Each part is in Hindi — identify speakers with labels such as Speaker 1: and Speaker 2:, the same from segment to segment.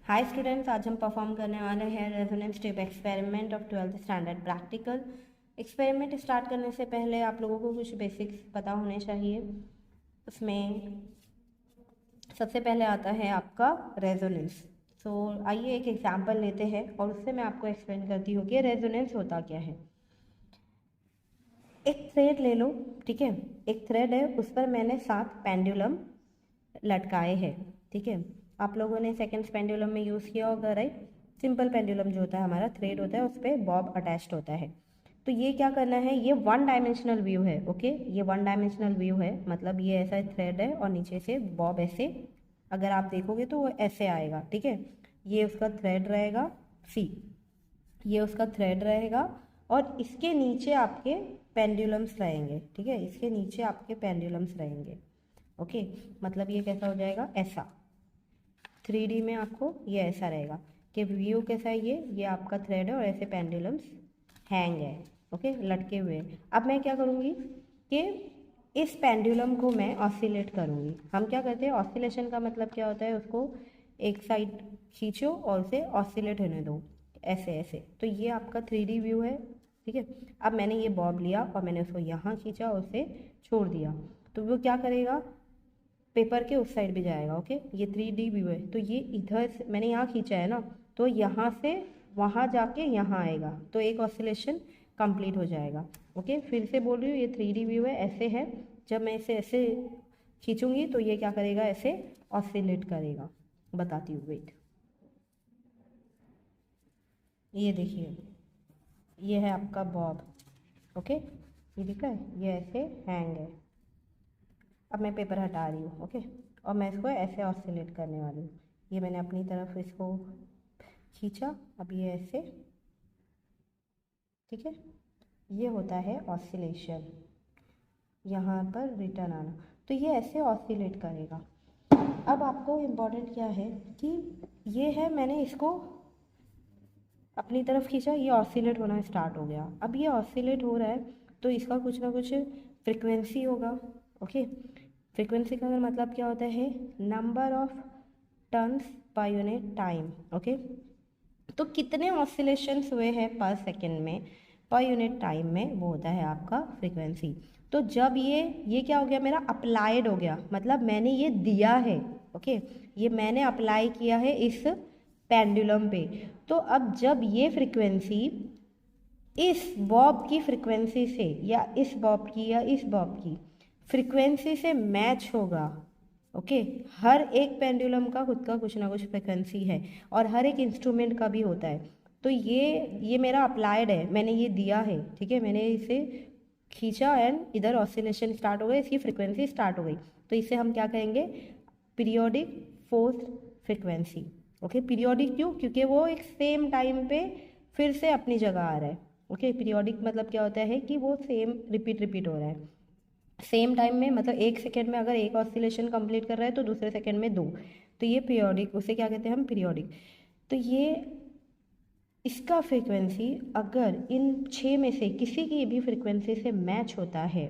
Speaker 1: हाय स्टूडेंट्स, आज हम परफॉर्म करने वाले हैं resonance tube experiment of 12th standard practical. Experiment start करने से पहले आप लोगों को कुछ बेसिक्स पता होने चाहिए। उसमें सबसे पहले आता है आपका रेजोनेंस। सो आइए एक एग्जांपल लेते हैं और उससे मैं आपको एक्सप्लेन करती हूँ कि रेजोनेंस होता क्या है। एक थ्रेड ले लो, ठीक है। एक थ्रेड है, उस पर मैंने 7 पेंडुलम लटकाए हैं, ठीक है। आप लोगों ने सेकंड पेंडुलम में यूज़ किया होगा, राइट। सिंपल पेंडुलम जो होता है हमारा थ्रेड होता है, उस पर बॉब अटैच्ड होता है। तो ये क्या करना है, ये 1 डायमेंशनल व्यू है, ओके। ये 1 डायमेंशनल व्यू है, मतलब ये ऐसा थ्रेड है और नीचे से बॉब ऐसे, अगर आप देखोगे तो वो ऐसे आएगा, ठीक है। ये उसका थ्रेड रहेगा, सी ये उसका थ्रेड रहेगा और इसके नीचे आपके पेंडुलम्स रहेंगे, ठीक है। इसके नीचे आपके पेंडुलम्स रहेंगे, ओके। मतलब ये कैसा हो जाएगा, ऐसा 3D में आपको ये ऐसा रहेगा कि व्यू कैसा है, ये आपका थ्रेड है और ऐसे पेंडुलम्स हैंग है, ओके, लटके हुए हैं। अब मैं क्या करूँगी कि इस पेंडुलम को मैं ऑसिलेट करूँगी। हम क्या करते हैं, ऑसिलेशन का मतलब क्या होता है, उसको एक साइड खींचो और उसे ऑसिलेट होने दो, ऐसे ऐसे। तो ये आपका 3D व्यू है, ठीक है। अब मैंने ये बॉब लिया और मैंने उसको यहाँ खींचा और उसे छोड़ दिया, तो वो क्या करेगा, पेपर के उस साइड भी जाएगा, ओके। ये 3D व्यू है, तो ये इधर से मैंने यहाँ खींचा है ना, तो यहाँ से वहाँ जाके यहाँ आएगा, तो एक ऑसिलेशन कंप्लीट हो जाएगा, ओके। फिर से बोल रही हूँ, ये 3D व्यू है, ऐसे है। जब मैं इसे ऐसे खींचूंगी तो ये क्या करेगा, ऐसे ऑसिलेट करेगा। बताती हूँ, वेट। ये देखिए, ये है आपका बॉब, ओके। ये दिख रहा है, ये ऐसे हैंग है। अब मैं पेपर हटा रही हूँ, ओके। और मैं इसको ऐसे ऑसिलेट करने वाली हूँ। ये मैंने अपनी तरफ इसको खींचा, अब ये ऐसे, ठीक है। ये होता है ऑसिलेशन, यहाँ पर रिटर्न आना। तो ये ऐसे ऑसिलेट करेगा। अब आपको इम्पोर्टेंट क्या है कि ये है, मैंने इसको अपनी तरफ खींचा, ये ऑसिलेट होना स्टार्ट हो गया। अब ये ऑसिलेट हो रहा है तो इसका कुछ ना कुछ फ्रिक्वेंसी होगा, ओके। फ्रिक्वेंसी का मतलब क्या होता है, number of turns per unit time, okay. तो कितने ऑसिलेशंस हुए हैं पर सेकेंड में, पर यूनिट टाइम में, वो होता है आपका फ्रिक्वेंसी। तो जब ये क्या हो गया, मेरा अप्लाइड हो गया, मतलब मैंने ये दिया है, ओके। ये मैंने अप्लाई किया है इस पेंडुलम पे। तो अब जब ये फ्रिक्वेंसी इस बॉब की फ्रिक्वेंसी से, या इस बॉब की या इस बॉब की फ्रिक्वेंसी से मैच होगा, ओके। हर एक पेंडुलम का खुद का कुछ ना कुछ फ्रिक्वेंसी है और हर एक इंस्ट्रूमेंट का भी होता है। तो ये मेरा अप्लाइड है, मैंने ये दिया है, ठीक है। मैंने इसे खींचा एंड इधर ऑसिलेशन स्टार्ट हो गई, इसकी फ्रिक्वेंसी स्टार्ट हो गई। तो इसे हम क्या कहेंगे, periodic force frequency, okay. Periodic क्यों, क्योंकि वो एक सेम टाइम पे फिर से अपनी जगह आ रहा है, ओके। पीरियोडिक मतलब क्या होता है कि वो सेम रिपीट हो रहा है सेम टाइम में, मतलब एक सेकेंड में अगर एक ऑसिलेशन कंप्लीट कर रहा है तो दूसरे सेकेंड में 2। तो ये पीरियोडिक, उसे क्या कहते हैं हम, पीरियोडिक। तो ये इसका फ्रीक्वेंसी अगर इन 6 में से किसी की भी फ्रीक्वेंसी से मैच होता है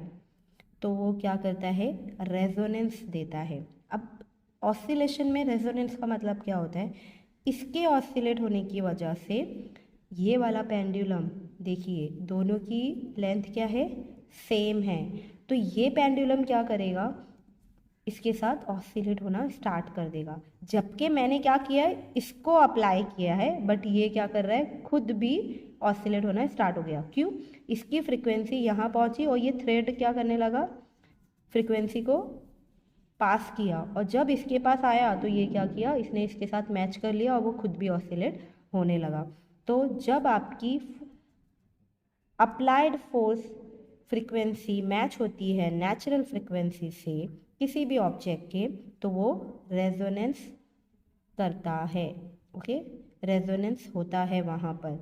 Speaker 1: तो वो क्या करता है, रेजोनेंस देता है। अब ऑसिलेशन में रेजोनेंस का मतलब क्या होता है, इसके ऑसिलेट होने की वजह से ये वाला पेंडुलम, देखिए दोनों की लेंथ क्या है, सेम है। तो ये पेंडुलम क्या करेगा, इसके साथ ऑसिलेट होना स्टार्ट कर देगा। जबकि मैंने क्या किया है, इसको अप्लाई किया है, बट ये क्या कर रहा है, खुद भी ऑसिलेट होना स्टार्ट हो गया। क्यों, इसकी फ्रिक्वेंसी यहाँ पहुँची और ये थ्रेड क्या करने लगा, फ्रिक्वेंसी को पास किया, और जब इसके पास आया तो ये क्या किया, इसने इसके साथ मैच कर लिया और वो खुद भी ऑसिलेट होने लगा। तो जब आपकी अप्लाइड फोर्स फ्रीक्वेंसी मैच होती है नेचुरल फ्रीक्वेंसी से किसी भी ऑब्जेक्ट के, तो वो रेजोनेंस करता है, ओके। रेजोनेंस होता है वहाँ पर।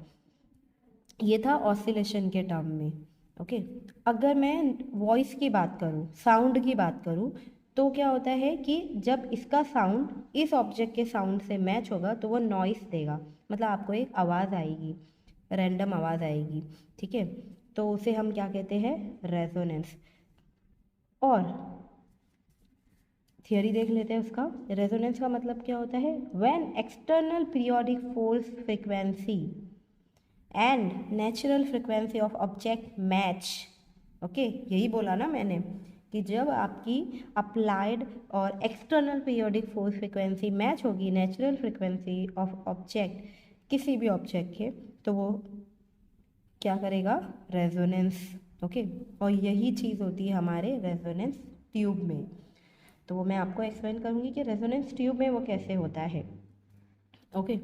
Speaker 1: ये था ऑसिलेशन के टर्म में, ओके। अगर मैं वॉइस की बात करूँ, साउंड की बात करूँ, तो क्या होता है कि जब इसका साउंड इस ऑब्जेक्ट के साउंड से मैच होगा तो वो नॉइस देगा, मतलब आपको एक आवाज़ आएगी, रैंडम आवाज़ आएगी, ठीक है। तो उसे हम क्या कहते हैं, रेजोनेंस। और थियरी देख लेते हैं उसका। रेजोनेंस का मतलब क्या होता है? When external periodic force frequency and natural frequency of object match. Okay, यही बोला ना मैंने कि जब आपकी अप्लाइड और external periodic force frequency match होगी नेचुरल फ्रीक्वेंसी ऑफ ऑब्जेक्ट, किसी भी ऑब्जेक्ट के, तो वो क्या करेगा? रेजोनेंस। ओके, और यही चीज़ होती है हमारे रेजोनेंस ट्यूब में। तो वो मैं आपको एक्सप्लेन करूँगी कि रेजोनेंस ट्यूब में वो कैसे होता है। ओके,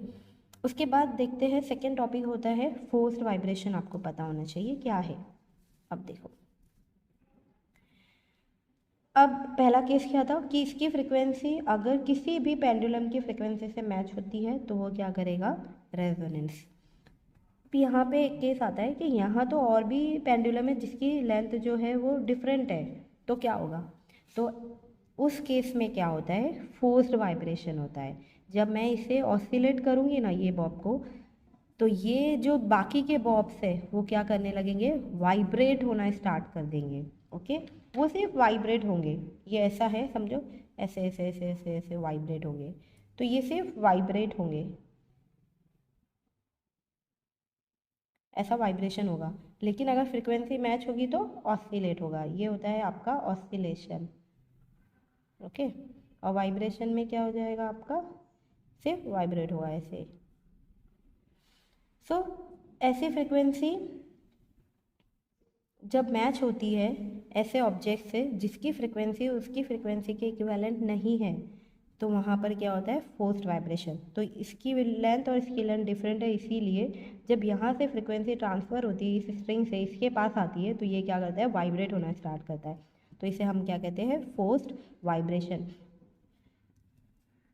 Speaker 1: उसके बाद देखते हैं सेकेंड टॉपिक होता है फोर्स्ड वाइब्रेशन। आपको पता होना चाहिए क्या है। अब देखो, अब पहला केस क्या था कि इसकी फ्रिक्वेंसी अगर किसी भी पेंडुलम की फ्रिक्वेंसी से मैच होती है तो वो क्या करेगा? रेजोनेंस। यहाँ पे एक केस आता है कि यहाँ तो और भी पेंडुलम है जिसकी लेंथ जो है वो डिफरेंट है, तो क्या होगा? तो उस केस में क्या होता है? फोर्स्ड वाइब्रेशन होता है। जब मैं इसे ऑसिलेट करूँगी ना ये बॉब को, तो ये जो बाकी के बॉब्स है वो क्या करने लगेंगे? वाइब्रेट होना स्टार्ट कर देंगे। ओके, वो सिर्फ वाइब्रेट होंगे। ये ऐसा है, समझो, ऐसे ऐसे ऐसे ऐसे ऐसे वाइब्रेट होंगे। तो ये सिर्फ वाइब्रेट होंगे, ऐसा वाइब्रेशन होगा। लेकिन अगर फ्रिक्वेंसी मैच होगी तो ऑसिलेट होगा। ये होता है आपका ऑसिलेशन। ओके, और वाइब्रेशन में क्या हो जाएगा आपका? सिर्फ वाइब्रेट होगा ऐसे। सो ऐसी फ्रिक्वेंसी जब मैच होती है ऐसे ऑब्जेक्ट से जिसकी फ्रिक्वेंसी उसकी फ्रिक्वेंसी के इक्विवेलेंट नहीं है, तो वहाँ पर क्या होता है? Forced vibration. तो इसकी लेंथ और इसकी लेंथ डिफरेंट है, इसीलिए जब यहाँ से फ्रिक्वेंसी ट्रांसफ़र होती है इस स्ट्रिंग से इसके पास आती है तो ये क्या करता है? वाइब्रेट होना स्टार्ट करता है। तो इसे हम क्या कहते हैं? Forced vibration.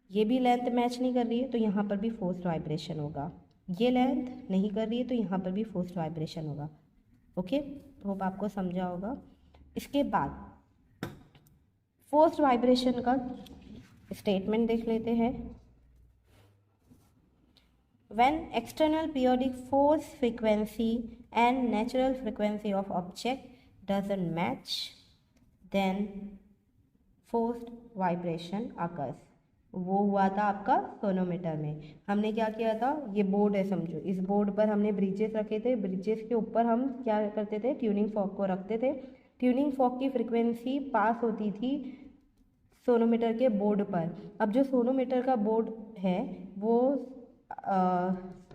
Speaker 1: ये भी लेंथ मैच नहीं कर रही है तो यहाँ पर भी फोर्स्ड वाइब्रेशन होगा। ये लेंथ नहीं कर रही है तो यहाँ पर भी फोर्स्ड वाइब्रेशन होगा। ओके, होप आपको समझा होगा। इसके बाद फोर्स्ड वाइब्रेशन का स्टेटमेंट देख लेते हैं। When external periodic force frequency and natural frequency of object doesn't match, then forced vibration occurs. वो हुआ था आपका सोनोमीटर में। हमने क्या किया था? ये बोर्ड है समझो, इस बोर्ड पर हमने ब्रिजेस रखे थे। ब्रिजेस के ऊपर हम क्या करते थे? ट्यूनिंग फॉर्क को रखते थे। ट्यूनिंग फॉर्क की फ्रिक्वेंसी पास होती थी सोनोमीटर के बोर्ड पर। अब जो सोनोमीटर का बोर्ड है वो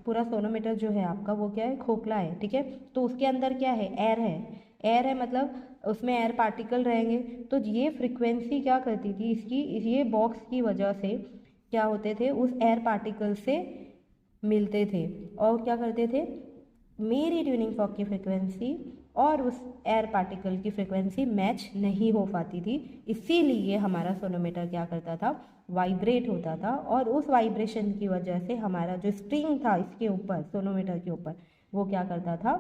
Speaker 1: पूरा सोनोमीटर जो है आपका वो क्या है? खोखला है, ठीक है। तो उसके अंदर क्या है? एयर है। एयर है मतलब उसमें एयर पार्टिकल रहेंगे। तो ये फ्रिक्वेंसी क्या करती थी इसकी, ये बॉक्स की वजह से क्या होते थे? उस एयर पार्टिकल से मिलते थे और क्या करते थे? मेरी ट्यूनिंग फॉर्क की फ्रिक्वेंसी और उस एयर पार्टिकल की फ्रिक्वेंसी मैच नहीं हो पाती थी। इसीलिए हमारा सोनोमीटर क्या करता था? वाइब्रेट होता था। और उस वाइब्रेशन की वजह से हमारा जो स्ट्रिंग था इसके ऊपर, सोनोमीटर के ऊपर, वो क्या करता था?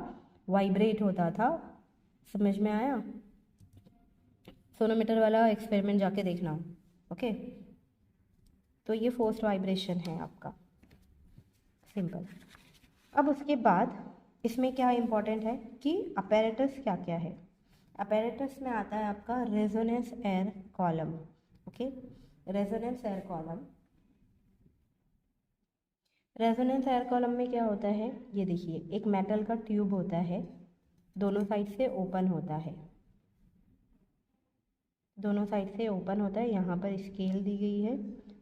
Speaker 1: वाइब्रेट होता था। समझ में आया? सोनोमीटर वाला एक्सपेरिमेंट जाके देखना। ओके, तो ये फोर्स्ड वाइब्रेशन है आपका, सिंपल। अब उसके बाद इसमें क्या इम्पोर्टेंट है कि अपैरेटस क्या क्या है। अपैरेटस में आता है आपका resonance air column. Okay, resonance air column. Resonance air column में क्या होता है? ये देखिए, एक मेटल का ट्यूब होता है, दोनों साइड से ओपन होता है, दोनों साइड से ओपन होता है। यहाँ पर स्केल दी गई है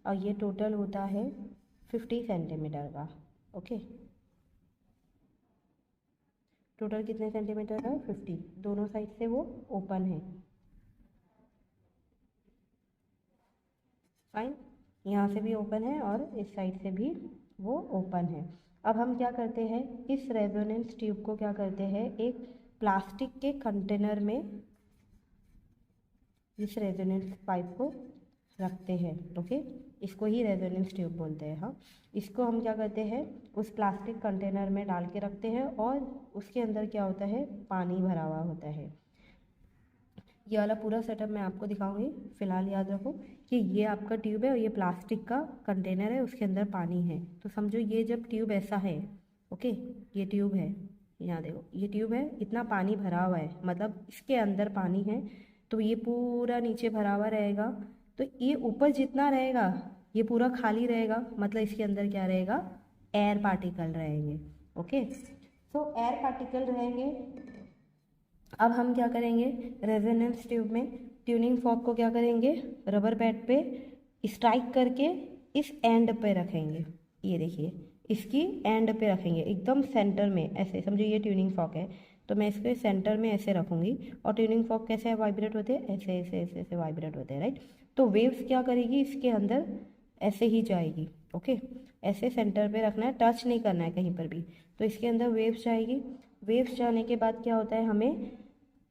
Speaker 1: और ये टोटल होता है 50 सेंटीमीटर का। ओके, टोटल कितने सेंटीमीटर का? 50। दोनों साइड से वो ओपन है। फाइन, यहाँ से भी ओपन है और इस साइड से भी वो ओपन है। अब हम क्या करते हैं? इस रेजोनेंस ट्यूब को क्या करते हैं? एक प्लास्टिक के कंटेनर में इस रेजोनेंस पाइप को रखते हैं। ओके, इसको ही रेजोनेंस ट्यूब बोलते हैं। हाँ, इसको हम क्या करते हैं? उस प्लास्टिक कंटेनर में डाल के रखते हैं और उसके अंदर क्या होता है? पानी भरा हुआ होता है। ये वाला पूरा सेटअप मैं आपको दिखाऊंगी। फिलहाल याद रखो कि ये आपका ट्यूब है और ये प्लास्टिक का कंटेनर है, उसके अंदर पानी है। तो समझो ये जब ट्यूब ऐसा है, ओके, ये ट्यूब है, यहाँ देखो ये ट्यूब है, इतना पानी भरा हुआ है, मतलब इसके अंदर पानी है। तो ये पूरा नीचे भरा हुआ रहेगा, तो ये ऊपर जितना रहेगा ये पूरा खाली रहेगा, मतलब इसके अंदर क्या रहेगा, एयर पार्टिकल रहेंगे। ओके, तो एयर पार्टिकल रहेंगे। अब हम क्या करेंगे, रेजोनेंस ट्यूब में ट्यूनिंग फॉर्क को क्या करेंगे, रबर पैड पे स्ट्राइक करके इस एंड पे रखेंगे। ये देखिए, इसकी एंड पे रखेंगे एकदम सेंटर में, ऐसे समझो ये ट्यूनिंग फॉर्क है, तो मैं इसके सेंटर में ऐसे रखूँगी। और ट्यूनिंग फॉर्क कैसे वाइब्रेट होते हैं, ऐसे ऐसे ऐसे ऐसे वाइब्रेट होते हैं, राइट। तो वेव्स क्या करेगी, इसके अंदर ऐसे ही जाएगी। ओके, ऐसे सेंटर पे रखना है, टच नहीं करना है कहीं पर भी। तो इसके अंदर वेव्स जाएगी। वेव्स जाने के बाद क्या होता है, हमें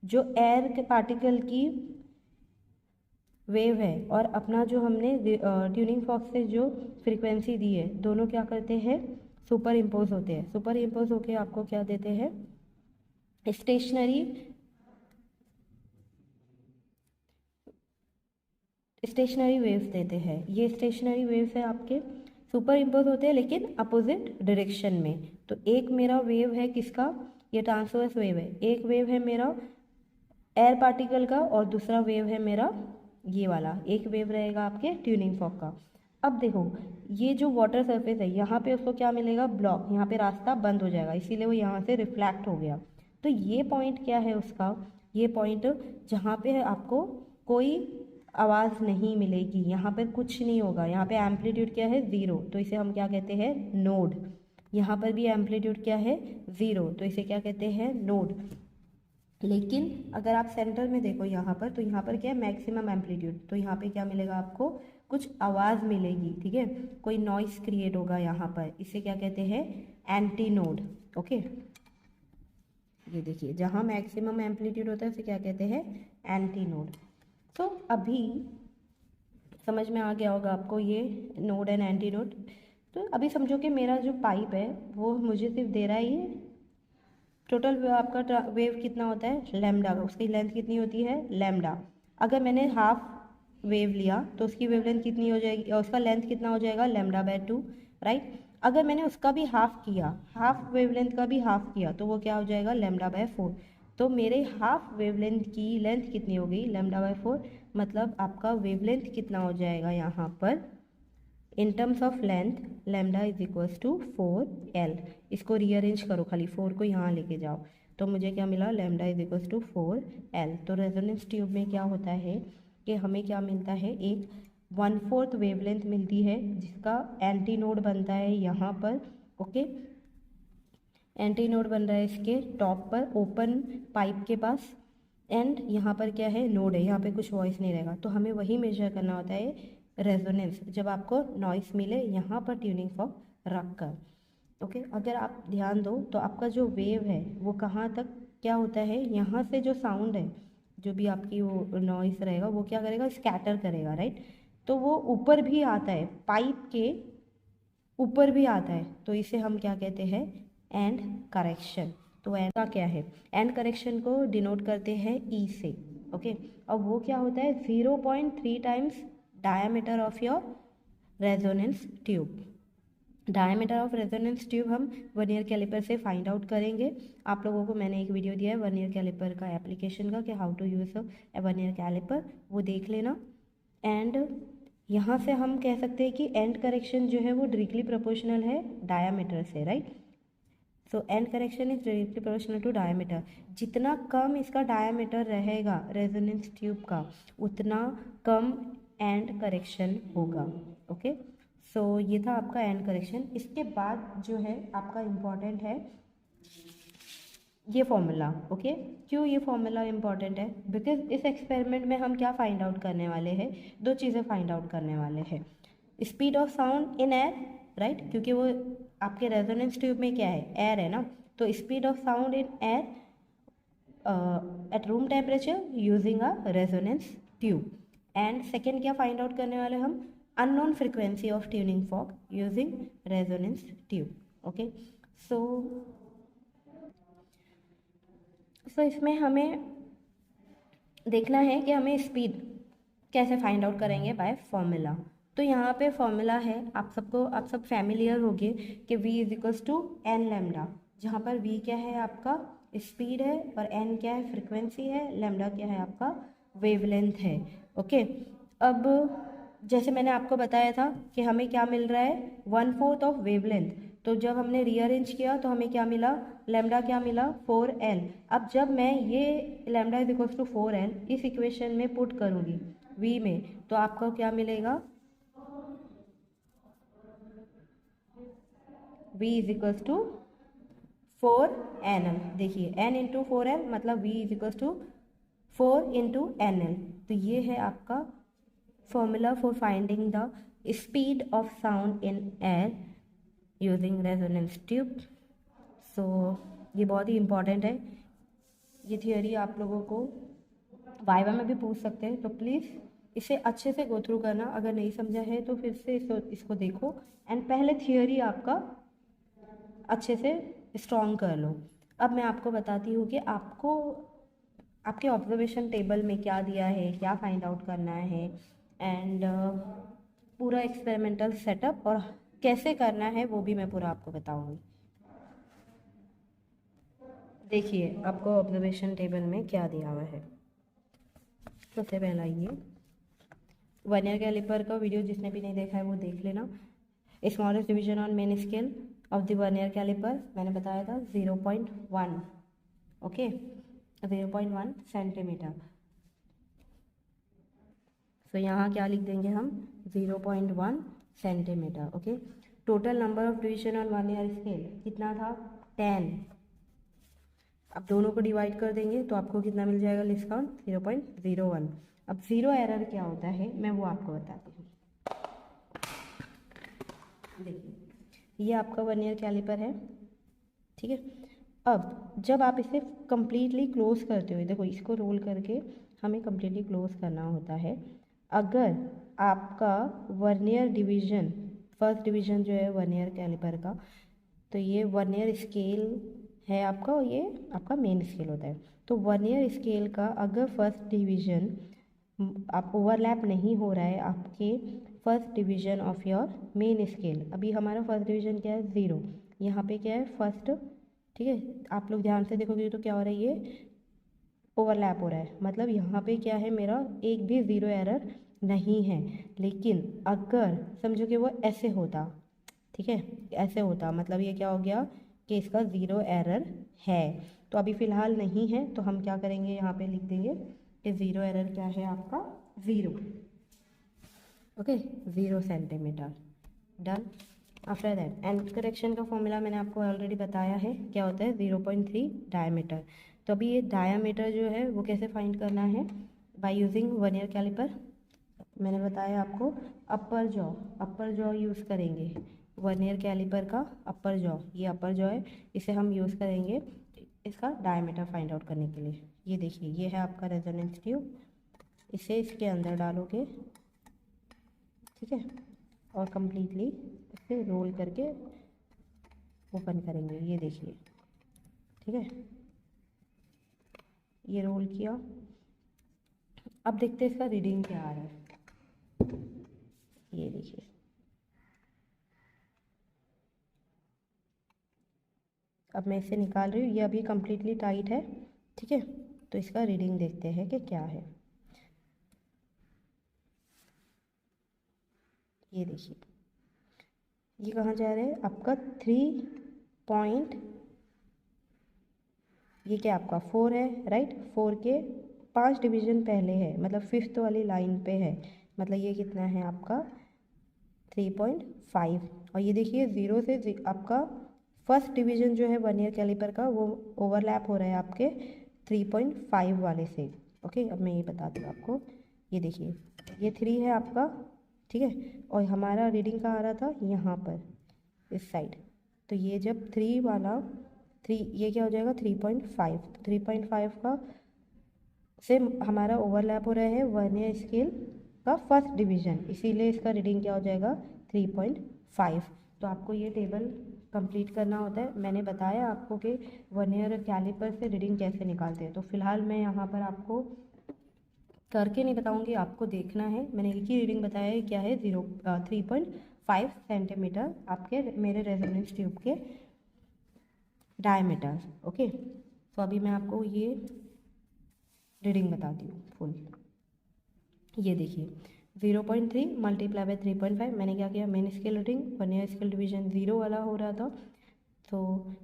Speaker 1: जो एयर के पार्टिकल की वेव है और अपना जो हमने ट्यूनिंग फॉर्क से जो फ्रीक्वेंसी दी है, दोनों क्या करते हैं, सुपर इम्पोज होते हैं। सुपर इम्पोज होके आपको क्या देते हैं, स्टेशनरी वेव्स देते हैं। ये स्टेशनरी वेव्स है आपके, सुपर इम्पोज होते हैं लेकिन अपोजिट डायरेक्शन में। तो एक मेरा वेव है किसका, ये ट्रांसवर्स वेव है। एक वेव है मेरा एयर पार्टिकल का और दूसरा वेव है मेरा ये वाला, एक वेव रहेगा आपके ट्यूनिंग फॉर्क का। अब देखो, ये जो वाटर सरफेस है यहाँ पे उसको क्या मिलेगा, ब्लॉक, यहाँ पे रास्ता बंद हो जाएगा, इसीलिए वो यहाँ से रिफ्लेक्ट हो गया। तो ये पॉइंट क्या है उसका, ये पॉइंट जहाँ पे आपको कोई आवाज़ नहीं मिलेगी, यहाँ पर कुछ नहीं होगा। यहाँ पे एम्पलीट्यूड क्या है, ज़ीरो, तो इसे हम क्या कहते हैं, नोड। यहाँ पर भी एम्पलीट्यूड क्या है, ज़ीरो, तो इसे क्या कहते हैं, नोड। लेकिन अगर आप सेंटर में देखो यहाँ पर, तो यहाँ पर क्या है, मैक्सिमम एम्पलीट्यूड, तो यहाँ पे क्या मिलेगा आपको, कुछ आवाज़ मिलेगी, ठीक है, कोई नॉइस क्रिएट होगा यहाँ पर, इसे क्या कहते हैं, एंटी नोड। ओके, ये देखिए, जहाँ मैक्सिमम एम्पलीट्यूड होता है उसे क्या कहते हैं, एंटी नोड। तो अभी समझ में आ गया होगा आपको ये नोड एंड एंटी नोड। तो अभी समझो कि मेरा जो पाइप है वो मुझे सिर्फ दे रहा है ये टोटल आपका वेव कितना होता है, लैम्डा का, उसकी लेंथ कितनी होती है, लैम्डा। अगर मैंने हाफ वेव लिया तो उसकी वेव लेंथ कितनी हो जाएगी, और उसका लेंथ कितना हो जाएगा, λ/2, राइट। अगर मैंने उसका भी हाफ किया, हाफ वेव लेंथ का भी हाफ किया, तो वो क्या हो जाएगा, λ/4। तो मेरे हाफ वेव लेंथ की लेंथ कितनी हो गई, λ/4, मतलब आपका वेव लेंथ कितना हो जाएगा यहाँ पर, in terms of length lambda is equals to 4L। इसको रीअरेंज करो, खाली 4 को यहाँ लेके जाओ, तो मुझे क्या मिला, lambda is equals to 4L। तो रेजोनेंस ट्यूब में क्या होता है कि हमें क्या मिलता है, एक 1/4 वेवलेंथ मिलती है जिसका एंटी नोड बनता है यहाँ पर। ओके, एंटी नोड बन रहा है इसके टॉप पर, ओपन पाइप के पास, एंड यहाँ पर क्या है, नोड है, यहाँ पे कुछ वॉइस नहीं रहेगा। तो हमें वही मेजर करना होता है रेजोनेंस, जब आपको नॉइस मिले यहाँ पर ट्यूनिंग फॉर्क रख कर। ओके, अगर आप ध्यान दो तो आपका जो वेव है वो कहाँ तक क्या होता है, यहाँ से जो साउंड है, जो भी आपकी वो नॉइस रहेगा वो क्या करेगा, स्कैटर करेगा, राइट। तो वो ऊपर भी आता है, पाइप के ऊपर भी आता है, तो इसे हम क्या कहते हैं, एंड करेक्शन। तो एंड का क्या है, एंड करेक्शन को डिनोट करते हैं ई से। ओके, और वो क्या होता है, 0.3 times diameter of your resonance tube. Diameter of resonance tube हम वर्नियर कैलिपर से फाइंड आउट करेंगे। आप लोगों को मैंने एक वीडियो दिया है वर्नियर कैलिपर का एप्लीकेशन का, कि how to use a vernier calliper, वो देख लेना। एंड यहाँ से हम कह सकते हैं कि एंड करेक्शन जो है वो डायरेक्टली प्रोपोर्शनल है डायामीटर से, right. So end correction is directly proportional to diameter. जितना कम इसका डायामीटर रहेगा रेजोनेंस ट्यूब का, उतना कम एंड करेक्शन होगा। ओके, सो ये था आपका एंड करेक्शन। इसके बाद जो है आपका इम्पॉर्टेंट है ये फॉर्मूला। ओके, क्यों ये फॉर्मूला इम्पॉर्टेंट है, बिकॉज इस एक्सपेरिमेंट में हम क्या फाइंड आउट करने वाले हैं, दो चीज़ें फाइंड आउट करने वाले हैं। Speed of sound in air, right, क्योंकि वो आपके रेजोनेंस ट्यूब में क्या है, एयर है ना। तो speed of sound in air at room temperature using a resonance tube. And second क्या फाइंड आउट करने वाले हम, unknown frequency of tuning fork using resonance tube. Okay, so इसमें हमें देखना है कि हमें स्पीड कैसे फाइंड आउट करेंगे, बाय फॉर्मूला। तो यहाँ पे फॉर्मूला है, आप सब फैमिलियर होंगे कि v is equals to N lambda, जहाँ पर v क्या है आपका स्पीड है और n क्या है फ्रिक्वेंसी है, लैम्डा क्या है आपका वेवलेंथ है। ओके, अब जैसे मैंने आपको बताया था कि हमें क्या मिल रहा है, 1/4 ऑफ वेवलेंथ। तो जब हमने रीअरेंज किया तो हमें क्या मिला, लैम्डा क्या मिला, 4L। अब जब मैं ये lambda is equals to 4L इस इक्वेशन में पुट करूँगी V में, तो आपको क्या मिलेगा, V is equals to 4NL। देखिए N इंटू 4L मतलब V is equals to 4 into NL। तो ये है आपका formula for finding the speed of sound in air using resonance tube. So ये बहुत ही इम्पॉर्टेंट है। ये थियोरी आप लोगों को वाइवा में भी पूछ सकते हैं, तो प्लीज़ इसे अच्छे से गो थ्रू करना। अगर नहीं समझा है तो फिर से इसको देखो एंड पहले थियोरी आपका अच्छे से स्ट्रॉन्ग कर लो। अब मैं आपको बताती हूँ कि आपको आपके ऑब्जर्वेशन टेबल में क्या दिया है, क्या फाइंड आउट करना है, एंड पूरा एक्सपेरिमेंटल सेटअप और कैसे करना है वो भी मैं पूरा आपको बताऊँगी। देखिए आपको ऑब्जर्वेशन टेबल में क्या दिया हुआ है। सबसे पहला ये वर्नियर कैलिपर का वीडियो जिसने भी नहीं देखा है वो देख लेना। Smallest division on main scale of the vernier calliper मैंने बताया था 0.1, ओके, 0.1 सेंटीमीटर। तो यहाँ क्या लिख देंगे हम, 0.1 centimetre, okay. Total number of division on vernier scale कितना था, 10। अब दोनों को डिवाइड कर देंगे तो आपको कितना मिल जाएगा, लिस्ट काउंट 0.01। अब ज़ीरो एरर क्या होता है मैं वो आपको बताती हूँ। देखिए ये आपका वर्नियर कैलिपर है, ठीक है। अब जब आप इसे कम्प्लीटली क्लोज करते हो, देखो इसको रोल करके हमें कम्प्लीटली क्लोज करना होता है। अगर आपका वर्नियर डिवीजन, फर्स्ट डिवीजन जो है वर्नियर कैलिपर का, तो ये वर्नियर स्केल है आपका और ये आपका मेन स्केल होता है। तो वर्नियर स्केल का अगर फर्स्ट डिवीजन आप ओवरलैप नहीं हो रहा है आपके first division of your main scale, अभी हमारा फर्स्ट डिवीजन क्या है 0, यहाँ पे क्या है फर्स्ट, ठीक है। आप लोग ध्यान से देखोगे तो क्या हो रहा है, ये ओवरलैप हो रहा है, मतलब यहाँ पे क्या है मेरा एक भी ज़ीरो एरर नहीं है। लेकिन अगर समझो कि वो ऐसे होता, ठीक है, ऐसे होता मतलब ये क्या हो गया कि इसका ज़ीरो एरर है। तो अभी फ़िलहाल नहीं है तो हम क्या करेंगे, यहाँ पे लिख देंगे कि ज़ीरो एरर क्या है आपका 0, okay, 0 centimetre, done. After that and correction का फॉर्मूला मैंने आपको ऑलरेडी बताया है, क्या होता है 0.3 डायमीटर। तो अभी ये डायमीटर जो है वो कैसे फाइंड करना है, बाय यूजिंग वर्नियर कैलिपर। मैंने बताया आपको अपर जॉ यूज़ करेंगे वर्नियर कैलिपर का, अपर जॉ, ये अपर जॉ है, इसे हम यूज़ करेंगे इसका डायमीटर फाइंड आउट करने के लिए। ये देखिए ये है आपका रेजोनेंस ट्यूब, इसे इसके अंदर डालोगे, ठीक है, और कम्प्लीटली इसे रोल करके ओपन करेंगे, ये देखिए, ठीक है, ये रोल किया। अब देखते हैं इसका रीडिंग क्या आ रहा है, ये देखिए, अब मैं इसे निकाल रही हूँ, ये अभी कम्प्लीटली टाइट है, ठीक है। तो इसका रीडिंग देखते हैं कि क्या है, ये देखिए ये कहाँ जा रहा है आपका 3 पॉइंट, ये क्या आपका 4 है, राइट, 4 के 5 डिवीजन पहले है, मतलब फिफ्थ वाली लाइन पे है, मतलब ये कितना है आपका 3.5। और ये देखिए 0 से आपका फर्स्ट डिवीजन जो है वर्नियर कैलिपर का वो ओवरलैप हो रहा है आपके 3.5 वाले से, ओके। अब मैं ये बताती हूँ आपको, ये देखिए ये 3 है आपका, ठीक है, और हमारा रीडिंग का आ रहा था यहाँ पर इस साइड। तो ये जब 3 वाला 3, ये क्या हो जाएगा 3.5, तो 3.5 का से हमारा ओवरलैप हो रहा है वर्नियर स्केल का फर्स्ट डिवीजन, इसीलिए इसका रीडिंग क्या हो जाएगा 3.5। तो आपको ये टेबल कंप्लीट करना होता है। मैंने बताया आपको कि वर्नियर कैलिपर से रीडिंग कैसे निकालते हैं, तो फिलहाल मैं यहाँ पर आपको करके नहीं बताऊँगी, आपको देखना है। मैंने एक ही रीडिंग बताया है, क्या है 3.5 सेंटीमीटर आपके मेरे रेजोनेंस ट्यूब के डायमीटर, ओके। तो अभी मैं आपको ये रीडिंग बताती हूँ फुल, ये देखिए 0.3 मल्टीप्लाई बाय 3.5। मैंने क्या किया, main scale reading vernier scale division 0 वाला हो रहा था, तो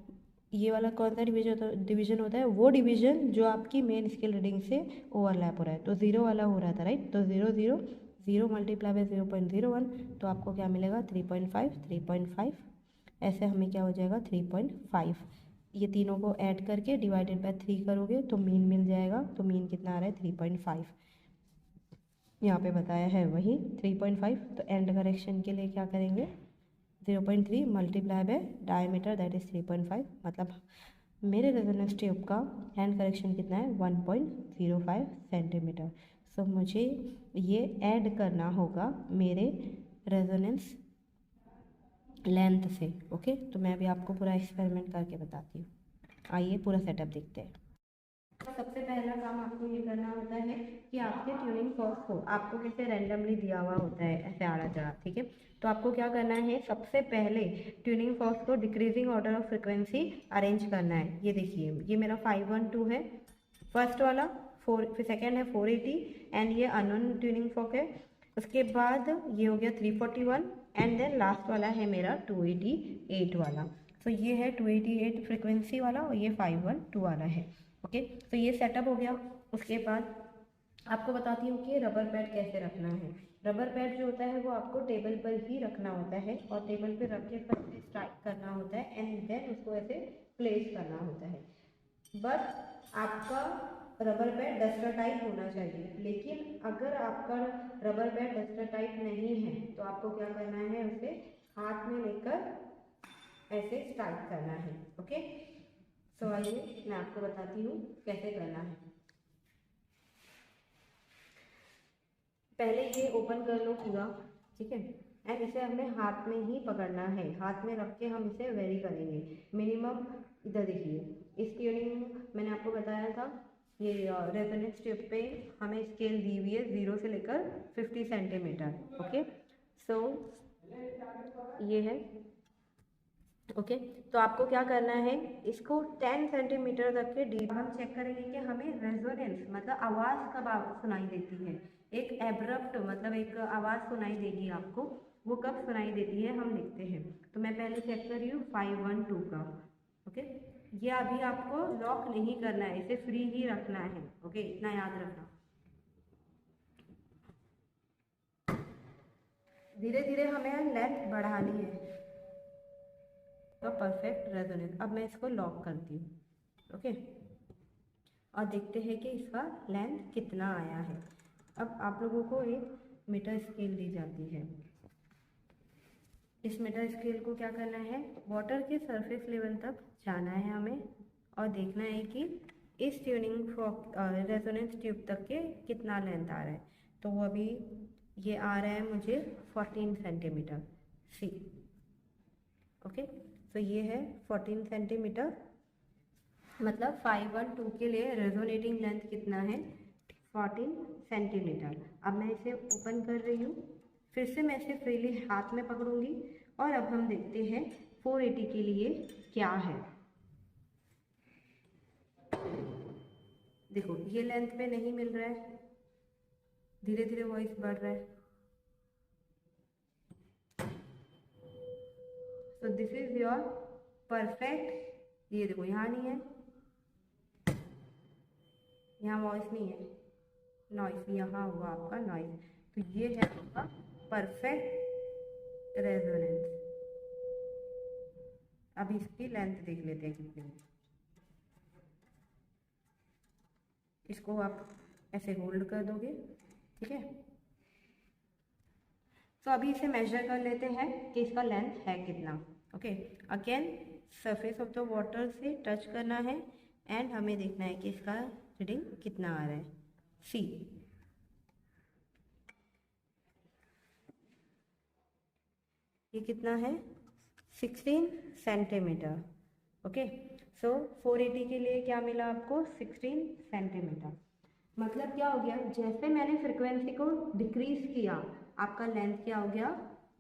Speaker 1: ये वाला कौन सा डिवीजन होता है, वो डिवीजन जो आपकी मेन स्केल रीडिंग से ओवरलैप हो रहा है, तो 0 वाला हो रहा था राइट। तो 0 0 0 मल्टीप्लाई बाय 0.01, तो आपको क्या मिलेगा 3.5 3.5, ऐसे हमें क्या हो जाएगा 3.5। ये तीनों को ऐड करके डिवाइडेड बाय 3 करोगे तो मीन मिल जाएगा, तो मीन कितना आ रहा है 3.5, यहाँ पे बताया है वही 3.5। तो एंड करेक्शन के लिए क्या करेंगे, 0.3 multiply by diameter that is 3.5, मतलब मेरे रेजोनेंस ट्यूब का हैंड करेक्शन कितना है 1.05 सेंटीमीटर। सो मुझे ये ऐड करना होगा मेरे रेजोनेंस लेंथ से। ओके, तो मैं अभी आपको पूरा एक्सपेरिमेंट करके बताती हूँ। आइए पूरा सेटअप देखते हैं। सबसे पहला काम आपको ये करना होता है कि आपके ट्यूनिंग फॉर्क को आपको कैसे रैंडमली दिया हुआ होता है, ऐसे आड़ा चढ़ा, ठीक है। तो आपको क्या करना है, सबसे पहले ट्यूनिंग फॉर्क को decreasing order of frequency arrange करना है। ये देखिए, ये मेरा 512 है फर्स्ट वाला, 4, फिर सेकेंड है 480 एंड ये अननोन ट्यूनिंग फॉर्क है। उसके बाद ये हो गया 341 एंड देन लास्ट वाला है मेरा 288 वाला। तो ये है 288 फ्रिक्वेंसी वाला और ये 512 वाला है। ओके, तो ये सेटअप हो गया। उसके बाद आपको बताती हूँ कि रबर पैड कैसे रखना है। रबर पैड जो होता है वो आपको टेबल पर ही रखना होता है और टेबल पर रख के फर्स्ट स्ट्राइक करना होता है एंड देन उसको ऐसे प्लेस करना होता है। बस आपका रबर पैड डस्टर टाइप होना चाहिए, लेकिन अगर आपका रबर पैड डस्टर टाइप नहीं है तो आपको क्या करना है, उसे हाथ में लेकर ऐसे स्ट्राइक करना है। ओके, तो आइए मैं आपको बताती हूँ कैसे करना है। पहले ये ओपन कर लो पूरा, ठीक है, एंड इसे हमें हाथ में ही पकड़ना है, हाथ में रख के हम इसे वेरी करेंगे मिनिमम। इधर देखिए, इस ट्यूनिंग मैंने आपको बताया था, ये रेजोनेंस ट्यूब पे हमें स्केल दी हुई है 0 से लेकर 50 सेंटीमीटर। ओके, सो ये है। ओके, तो आपको क्या करना है, इसको 10 सेंटीमीटर तक के डीप हम चेक करेंगे कि हमें रेजोनेंस मतलब आवाज़ कब सुनाई देती है। एक एब्रप्ट मतलब एक आवाज़ सुनाई देगी आपको, वो कब सुनाई देती है हम देखते हैं। तो मैं पहले चेक कर रही हूँ 512 का। ओके, ये अभी आपको लॉक नहीं करना है, इसे फ्री ही रखना है। ओके, इतना याद रखना। धीरे धीरे हमें लेंथ बढ़ानी है तो परफेक्ट रेजोनेंस। अब मैं इसको लॉक करती हूँ। ओके, और देखते हैं कि इसका लेंथ कितना आया है। अब आप लोगों को एक मीटर स्केल दी जाती है। इस मीटर स्केल को क्या करना है, वाटर के सरफेस लेवल तक जाना है हमें और देखना है कि इस ट्यूनिंग फॉर्क रेजोनेंस ट्यूब तक के कितना लेंथ आ रहा है। तो वो अभी ये आ रहा है मुझे 14 सेंटीमीटर सी। ओके, तो ये है 14 सेंटीमीटर, मतलब 512 के लिए रेजोनेटिंग लेंथ कितना है 14 सेंटीमीटर। अब मैं इसे ओपन कर रही हूँ, फिर से मैं इसे फ्रीली हाथ में पकड़ूंगी और अब हम देखते हैं 480 के लिए क्या है। देखो, ये लेंथ पे नहीं मिल रहा है, धीरे धीरे वॉइस बढ़ रहा है। तो दिस इज योर परफेक्ट। ये देखो, यहाँ नहीं है, यहाँ वॉइस नहीं है, नॉइस यहाँ हुआ आपका नॉइस। तो ये है आपका परफेक्ट रेजोनेंस। अब इसकी लेंथ देख लेते हैं कितनी है। इसको आप ऐसे होल्ड कर दोगे, ठीक है। तो अभी इसे मेजर कर लेते हैं कि इसका लेंथ है कितना। Okay, again surface of the water से टच करना है एंड हमें देखना है कि इसका रीडिंग कितना आ रहा है। सी, ये कितना है 16 सेंटीमीटर। ओके, सो 480 के लिए क्या मिला आपको 16 सेंटीमीटर। मतलब क्या हो गया, जैसे मैंने फ्रिक्वेंसी को डिक्रीज किया आपका लेंथ क्या हो गया,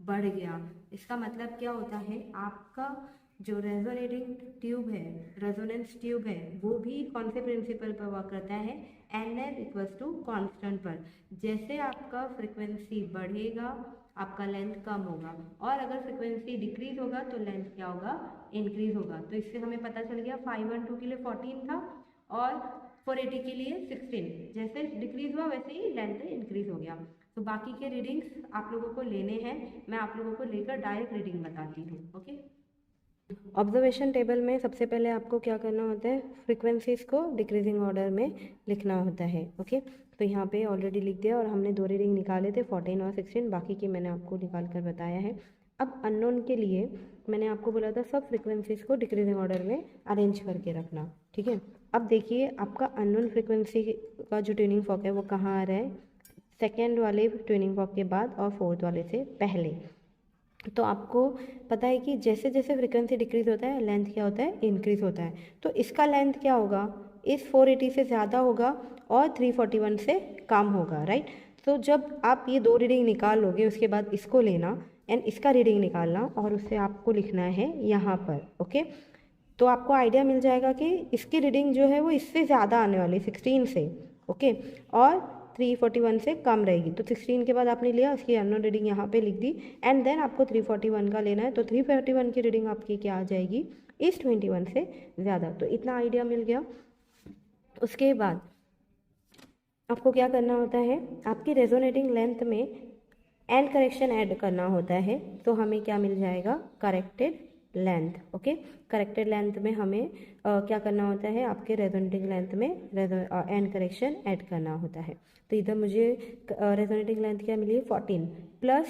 Speaker 1: बढ़ गया। इसका मतलब क्या होता है, आपका जो रेजोनेटिंग ट्यूब है, रेजोनेंस ट्यूब है, वो भी कौन से प्रिंसिपल पर वर्क करता है, NL इक्वल्स टू कॉन्स्टेंट पर। जैसे आपका फ्रिक्वेंसी बढ़ेगा आपका लेंथ कम होगा, और अगर फ्रिक्वेंसी डिक्रीज होगा तो लेंथ क्या होगा, इंक्रीज होगा। तो इससे हमें पता चल गया 512 के लिए 14 था और 480 के लिए 16। जैसे डिक्रीज हुआ वैसे ही लेंथ इंक्रीज हो गया। तो बाकी के रीडिंग्स आप लोगों को लेने हैं, मैं आप लोगों को लेकर डायरेक्ट रीडिंग बताती हूँ। ओके, ऑब्जर्वेशन टेबल में सबसे पहले आपको क्या करना होता है, फ्रीक्वेंसीज को डिक्रीजिंग ऑर्डर में लिखना होता है। ओके, तो यहाँ पे ऑलरेडी लिख दिया और हमने दो रीडिंग निकाले थे 14 और 16, बाकी की मैंने आपको निकाल कर बताया है। अब अननोन के लिए मैंने आपको बोला था सब फ्रीक्वेंसीज को डिक्रीजिंग ऑर्डर में अरेंज करके रखना, ठीक है। अब देखिए आपका अननोन फ्रीक्वेंसी का जो ट्यूनिंग फॉर्क है वो कहाँ आ रहा है, सेकेंड वाले ट्यूनिंग फॉर्क के बाद और फोर्थ वाले से पहले। तो आपको पता है कि जैसे जैसे फ्रिक्वेंसी डिक्रीज होता है लेंथ क्या होता है, इंक्रीज होता है। तो इसका लेंथ क्या होगा, इस 480 से ज़्यादा होगा और 341 से कम होगा, राइट। तो जब आप ये दो रीडिंग निकाल लोगे उसके बाद इसको लेना एंड इसका रीडिंग निकालना और उससे आपको लिखना है यहाँ पर। ओके, तो आपको आइडिया मिल जाएगा कि इसकी रीडिंग जो है वो इससे ज़्यादा आने वाली 16 से। ओके, और 341 से कम रहेगी। तो 16 के बाद आपने लिया, उसकी अननोन रीडिंग यहाँ पे लिख दी एंड देन आपको 341 का लेना है। तो 341 की रीडिंग आपकी क्या आ जाएगी, इस 21 से ज़्यादा। तो इतना आइडिया मिल गया। उसके बाद आपको क्या करना होता है, आपकी रेजोनेटिंग लेंथ में एंड करेक्शन ऐड करना होता है। तो हमें क्या मिल जाएगा, corrected length. Okay, corrected length में हमें क्या करना होता है, आपके रेजोनेटिंग लेंथ में एंड करेक्शन ऐड करना होता है। तो इधर मुझे रेजोनेटिंग लेंथ क्या मिली, 14 प्लस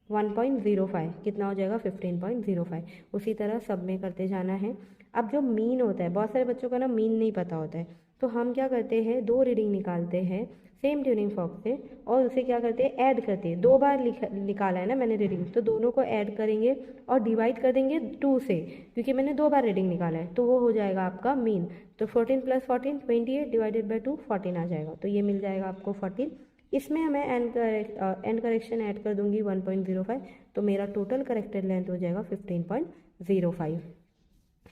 Speaker 1: 1.05 कितना हो जाएगा, 15.05। उसी तरह सब में करते जाना है। अब जो मीन होता है, बहुत सारे बच्चों का ना मीन नहीं पता होता है, तो हम क्या करते हैं, दो रीडिंग निकालते हैं सेम ट्यूनिंग फॉर्क से और उसे क्या करते हैं, ऐड करते हैं। दो बार निकाला है ना मैंने रीडिंग, तो दोनों को ऐड करेंगे और डिवाइड कर देंगे 2 से, क्योंकि मैंने दो बार रीडिंग निकाला है। तो वो हो जाएगा आपका मीन। तो 14 + 14 28 डिवाइडेड बाई 2 14 आ जाएगा। तो ये मिल जाएगा आपको 14। इसमें हमें एंड करेक्शन ऐड कर दूंगी 1.05, तो मेरा टोटल करेक्टेड लेंथ हो जाएगा 15.05।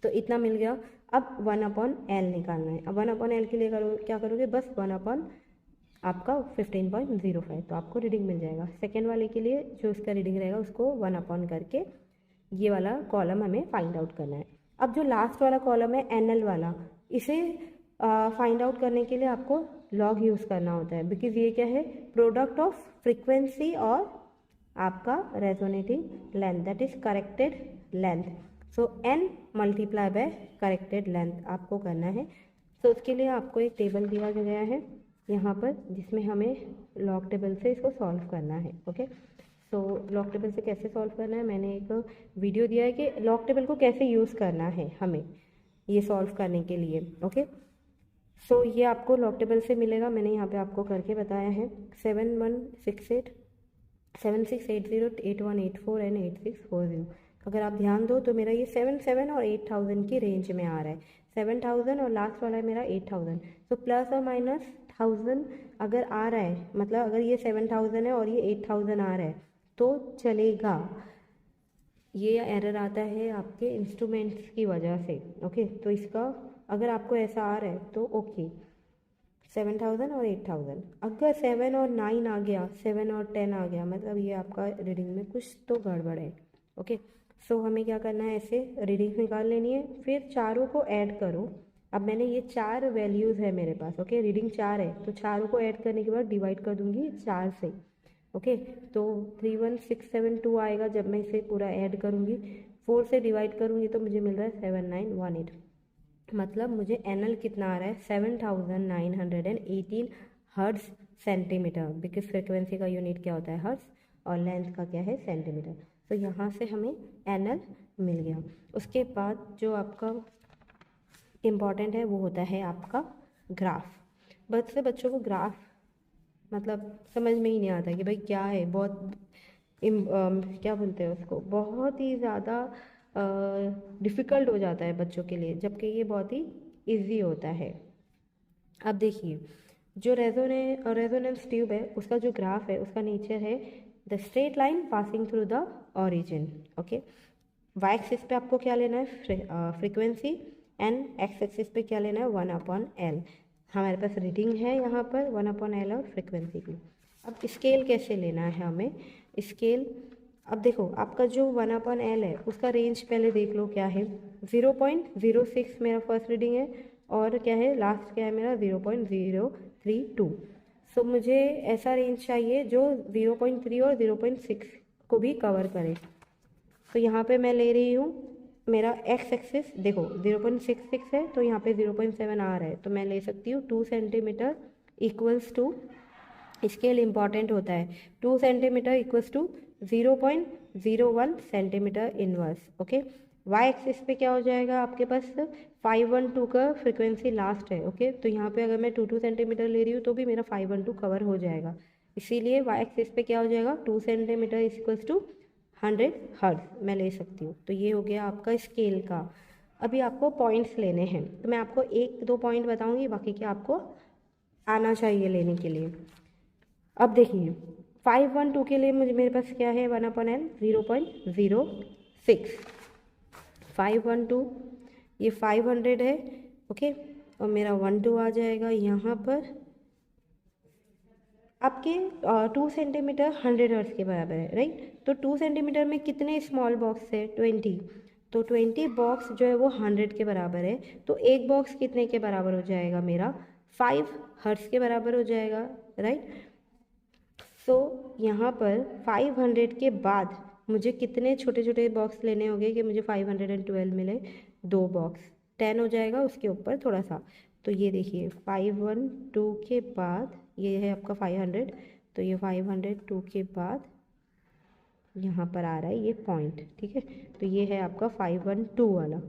Speaker 1: तो इतना मिल गया। अब 1/L निकालना है। अब 1/L के लिए क्या करोगे, बस 1/ आपका 15.05, तो आपको रीडिंग मिल जाएगा। सेकेंड वाले के लिए जो उसका रीडिंग रहेगा उसको 1/ करके ये वाला कॉलम हमें फाइंड आउट करना है। अब जो लास्ट वाला कॉलम है NL वाला, इसे फाइंड आउट करने के लिए आपको लॉग यूज़ करना होता है, बिकॉज ये क्या है, प्रोडक्ट ऑफ फ्रीक्वेंसी और आपका resonating length, that is corrected length. So n multiply by corrected length आपको करना है। तो उसके लिए आपको एक टेबल दिया गया है यहाँ पर, जिसमें हमें लॉग टेबल से इसको सॉल्व करना है। ओके, तो लॉग टेबल से कैसे सॉल्व करना है, मैंने एक वीडियो दिया है कि लॉग टेबल को कैसे यूज़ करना है हमें ये सॉल्व करने के लिए। ओके, सो ये आपको लॉग टेबल से मिलेगा, मैंने यहाँ पे आपको करके बताया है। 7168 7680 8184 एंड 8640। अगर आप ध्यान दो तो मेरा ये 77 और 8000 की रेंज में आ रहा है, 7000 और लास्ट वाला है मेरा 8000। तो प्लस और माइनस 1000 अगर आ रहा है, मतलब अगर ये 7000 है और ये 8000 आ रहा है तो चलेगा। ये एरर आता है आपके इंस्ट्रूमेंट्स की वजह से। ओके, तो इसका अगर आपको ऐसा आ रहा है तो ओके, 7000 और 8000। अगर 7 और 9 आ गया, 7 और 10 आ गया, मतलब ये आपका रीडिंग में कुछ तो गड़बड़ है। ओके, सो हमें क्या करना है, ऐसे रीडिंग निकाल लेनी है, फिर चारों को ऐड करो। अब मैंने ये 4 वैल्यूज़ है मेरे पास। ओके, रीडिंग 4 है तो चारों को ऐड करने के बाद डिवाइड कर दूंगी 4 से। ओके, तो 31672 आएगा जब मैं इसे पूरा ऐड करूँगी। 4 से डिवाइड करूँगी तो मुझे मिल रहा है 7918। मतलब मुझे NL कितना आ रहा है, 7918 हर्ट्ज सेंटीमीटर, बिकॉज फ्रिक्वेंसी का यूनिट क्या होता है, हर्ट्ज, और लेंथ का क्या है, सेंटीमीटर। तो यहाँ से हमें NL मिल गया। उसके बाद जो आपका इम्पॉर्टेंट है वो होता है आपका ग्राफ। बहुत से बच्चों को ग्राफ मतलब समझ में ही नहीं आता कि भाई क्या है, बहुत क्या बोलते हैं उसको, बहुत ही ज़्यादा डिफ़िकल्ट हो जाता है बच्चों के लिए, जबकि ये बहुत ही इजी होता है। अब देखिए, जो रेजोनेंस ट्यूब है उसका जो ग्राफ है उसका नेचर है the straight line passing through the origin. Okay, Y axis पे आपको क्या लेना है, फ्रीक्वेंसी, एंड एक्स एक्सिस पे क्या लेना है, 1/L। हमारे पास रीडिंग है यहाँ पर 1/L और फ्रीक्वेंसी की। अब स्केल कैसे लेना है हमें, स्केल, अब देखो आपका जो 1/L है उसका रेंज पहले देख लो क्या है, 0.06 मेरा फर्स्ट रीडिंग है, और क्या है लास्ट क्या है मेरा 0.032। सो मुझे ऐसा रेंज चाहिए जो 0.3 और 0.6 को भी कवर करे। तो यहाँ पे मैं ले रही हूँ मेरा एक्स एक्सिस, देखो 0.66 है तो यहाँ पे 0.7 आ रहा है, तो मैं ले सकती हूँ 2 centimetre equals to, scale important होता है, 2 centimetre equals to 0.01 centimetre inverse. Okay, Y axis पे क्या हो जाएगा आपके पास 512 का फ्रिक्वेंसी लास्ट है। ओके, तो यहाँ पे अगर मैं 2 सेंटीमीटर ले रही हूँ तो भी मेरा 512 कवर हो जाएगा, इसीलिए वाई एक्सिस पे क्या हो जाएगा 2 सेंटीमीटर इक्वल्स टू 100 हर्ट्ज मैं ले सकती हूँ। तो ये हो गया आपका स्केल का। अभी आपको पॉइंट्स लेने हैं, तो मैं आपको 1-2 पॉइंट बताऊँगी, बाकी क्या आपको आना चाहिए लेने के लिए। अब देखिए 512 के लिए मुझे मेरे पास क्या है 1/L 0.06, 512 ये 500 है। ओके, और मेरा 12 आ जाएगा यहाँ पर आपके 2 सेंटीमीटर 100 हर्ट्ज के बराबर है, राइट। तो 2 सेंटीमीटर में कितने स्मॉल बॉक्स है 20, तो 20 बॉक्स जो है वो 100 के बराबर है, तो एक बॉक्स कितने के बराबर हो जाएगा मेरा 5 हर्ट्ज के बराबर हो जाएगा, राइट। सो यहाँ पर 500 के बाद मुझे कितने छोटे छोटे बॉक्स लेने होंगे कि मुझे 512 मिले, 2 बॉक्स 10 हो जाएगा उसके ऊपर थोड़ा सा। तो ये देखिए 512 के बाद ये है आपका 500, तो ये 502 के बाद यहाँ पर आ रहा है ये पॉइंट, ठीक है। तो ये है आपका 512 वाला।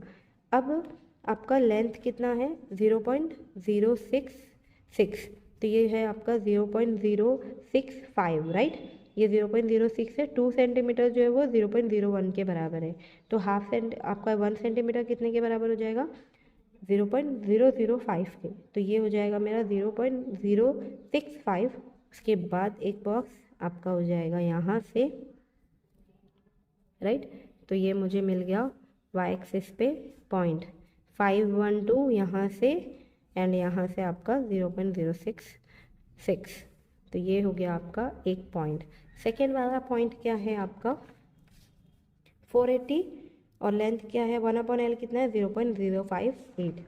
Speaker 1: अब आपका लेंथ कितना है 0.066, तो ये है आपका 0.065, राइट। ये 0.06 है, 2 सेंटीमीटर जो है वो 0.01 के बराबर है, तो आपका 1 सेंटीमीटर कितने के बराबर हो जाएगा 0.005 के, तो ये हो जाएगा मेरा 0.065। उसके बाद एक बॉक्स आपका हो जाएगा यहाँ से, राइट। तो ये मुझे मिल गया वाई एक्सिस पे पॉइंट 512 यहाँ से, एंड यहाँ से आपका 0.066, तो ये हो गया आपका एक पॉइंट। सेकेंड वाला पॉइंट क्या है आपका 480, और लेंथ क्या है 1/L कितना है 0.058,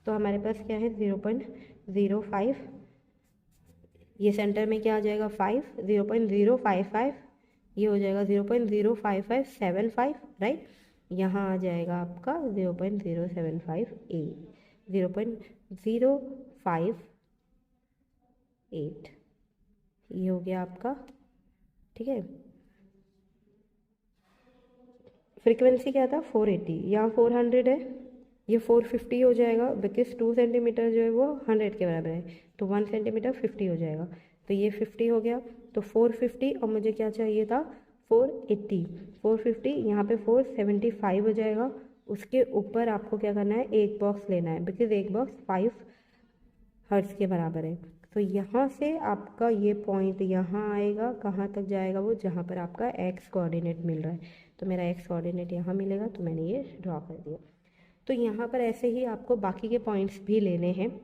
Speaker 1: तो हमारे पास क्या है 0.05, ये सेंटर में क्या आ जाएगा 5, 0.055, ये हो जाएगा 0.05575, राइट। यहाँ आ जाएगा आपका 0.075 0.058, ये हो गया आपका, ठीक है। फ्रीक्वेंसी क्या था 480, यहाँ 400 है, ये 450 हो जाएगा, बिकॉज 2 सेंटीमीटर जो है वो 100 के बराबर है, तो 1 सेंटीमीटर 50 हो जाएगा, तो ये 50 हो गया। तो 450 और मुझे क्या चाहिए था 480, 450 यहाँ पे 475 हो जाएगा। उसके ऊपर आपको क्या करना है एक बॉक्स लेना है, बिकॉज एक बॉक्स 5 हर्ट्ज के बराबर है। तो यहाँ से आपका ये पॉइंट यहाँ आएगा, कहाँ तक जाएगा वो, जहाँ पर आपका एक्स कोऑर्डिनेट मिल रहा है, तो मेरा एक्स कोऑर्डिनेट यहाँ मिलेगा, तो मैंने ये ड्रॉ कर दिया। तो यहाँ पर ऐसे ही आपको बाकी के पॉइंट्स भी लेने हैं।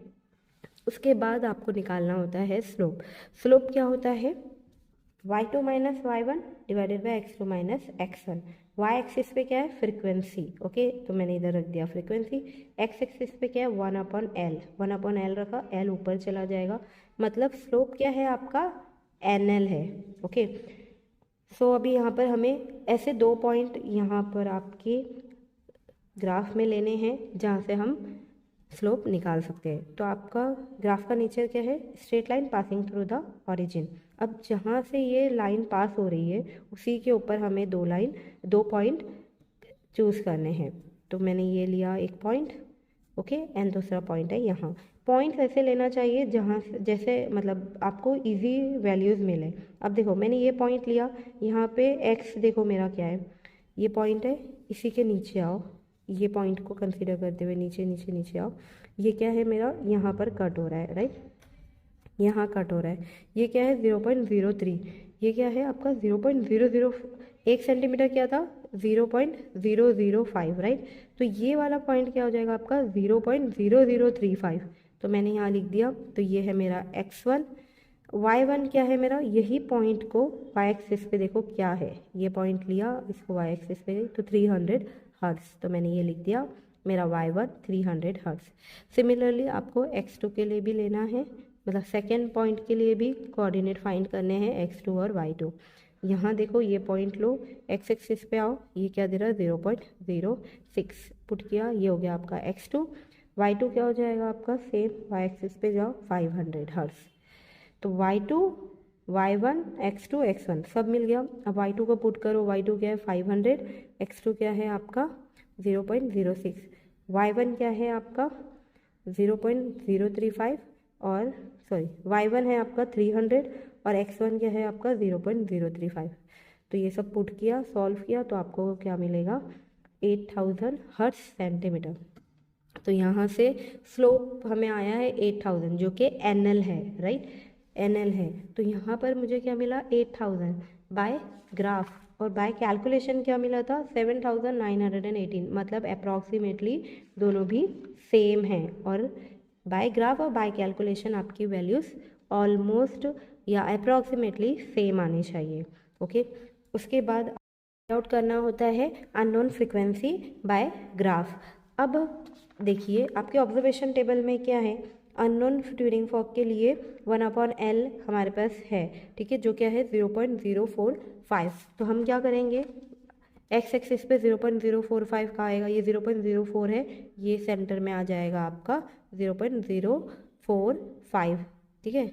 Speaker 1: उसके बाद आपको निकालना होता है स्लोप। स्लोप क्या होता है y2 minus y1 divided by x2 minus x1। y axis पे क्या है फ्रीक्वेंसी, ओके, तो मैंने इधर रख दिया फ्रीक्वेंसी। x एक्सिस पे क्या है 1/L, 1/L रखा, L ऊपर चला जाएगा, मतलब स्लोप क्या है आपका NL है, ओके। सो अभी यहाँ पर हमें ऐसे 2 पॉइंट यहाँ पर आपके ग्राफ में लेने हैं जहाँ से हम स्लोप निकाल सकते हैं। तो आपका ग्राफ का नेचर क्या है straight line passing through the origin. अब जहाँ से ये लाइन पास हो रही है उसी के ऊपर हमें 2 पॉइंट चूज़ करने हैं। तो मैंने ये लिया एक पॉइंट, ओके, एंड दूसरा पॉइंट है यहाँ। पॉइंट ऐसे लेना चाहिए जहाँ जैसे मतलब आपको इजी वैल्यूज़ मिले। अब देखो मैंने ये पॉइंट लिया, यहाँ पे एक्स देखो मेरा क्या है, ये पॉइंट है, इसी के नीचे आओ, ये पॉइंट को कंसीडर करते हुए नीचे नीचे नीचे आओ, ये क्या है मेरा यहाँ पर कट हो रहा है, राइट, यहाँ कट हो रहा है। ये क्या है 0.03, ये क्या है आपका 0.00, 1 सेंटीमीटर क्या था 0.005, राइट। तो ये वाला पॉइंट क्या हो जाएगा आपका 0.0035, तो मैंने यहाँ लिख दिया। तो ये है मेरा x1, y1 क्या है मेरा, यही पॉइंट को y एक्सिस पे देखो क्या है, ये पॉइंट लिया, इसको y एक्सिस पे गई तो 300 हर्ट्स, तो मैंने ये लिख दिया मेरा y1 300 हर्ट्स। सिमिलरली आपको x2 के लिए भी लेना है, मतलब सेकेंड पॉइंट के लिए भी कोऑर्डिनेट फाइंड करने हैं x2 और y2। यहाँ देखो ये पॉइंट लो, x एक्सिस पे आओ, ये क्या दे रहा है 0.06 पुट किया, ये हो गया आपका x2। y2 क्या हो जाएगा आपका, सेम y एक्सिस पे जाओ 500 हर्ट्स। तो y2, y1, x2, x1 सब मिल गया। अब y2 को पुट करो, y2 क्या है 500, x2 क्या है आपका 0.06, y1 क्या है आपका 0.035 और सॉरी y1 है आपका 300 और x1 क्या है आपका 0.035। तो ये सब पुट किया, सॉल्व किया, तो आपको क्या मिलेगा 8000 हर्ट्ज सेंटीमीटर। तो यहाँ से स्लोप हमें आया है 8000 जो कि एनएल है, राइट, एनएल है। तो यहाँ पर मुझे क्या मिला 8000 बाय ग्राफ, और बाय कैलकुलेशन क्या मिला था 7918, मतलब अप्रॉक्सीमेटली दोनों भी सेम हैं। और बाय ग्राफ और बाय कैलकुलेशन आपकी वैल्यूज़ ऑलमोस्ट या अप्रॉक्सीमेटली सेम आनी चाहिए। ओके, उसके बाद आउट करना होता है अननोन फ्रिक्वेंसी बाय ग्राफ। अब देखिए आपके ऑब्जर्वेशन टेबल में क्या है, अननोन ट्यूरिंग फॉर्क के लिए 1/L हमारे पास है, ठीक है, जो क्या है 0.045। तो हम क्या करेंगे, एक्स एक्सिस पे 0.045 का आएगा, ये 0.04 है, ये सेंटर में आ जाएगा आपका 0.045, ठीक है।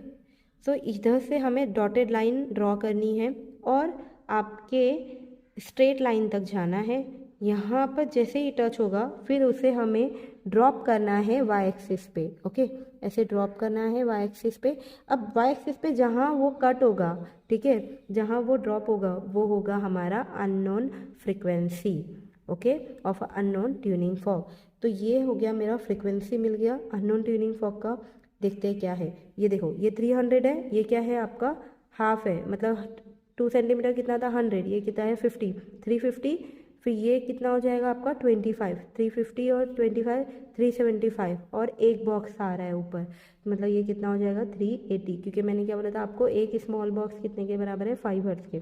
Speaker 1: तो इधर से हमें डॉटेड लाइन ड्रॉ करनी है और आपके स्ट्रेट लाइन तक जाना है। यहाँ पर जैसे ही टच होगा फिर उसे हमें ड्रॉप करना है वाई एक्सिस पे, ओके, ऐसे ड्रॉप करना है वाई एक्सिस पे। अब वाई एक्सिस पे जहाँ वो कट होगा, ठीक है, जहाँ वो ड्रॉप होगा वो होगा हमारा unknown frequency, okay, of unknown tuning fork. तो ये हो गया मेरा फ्रिक्वेंसी मिल गया अननोन ट्यूनिंग फॉर्क का। देखते हैं क्या है, ये देखो ये 300 है, ये क्या है आपका हाफ है, मतलब 2 सेंटीमीटर कितना था 100, ये कितना है 50, 350, फिर ये कितना हो जाएगा आपका 25, 350 और 25 375, और एक बॉक्स आ रहा है ऊपर, मतलब ये कितना हो जाएगा 380, क्योंकि मैंने क्या बोला था आपको, एक स्मॉल बॉक्स कितने के बराबर है 5 हर्ट्ज के,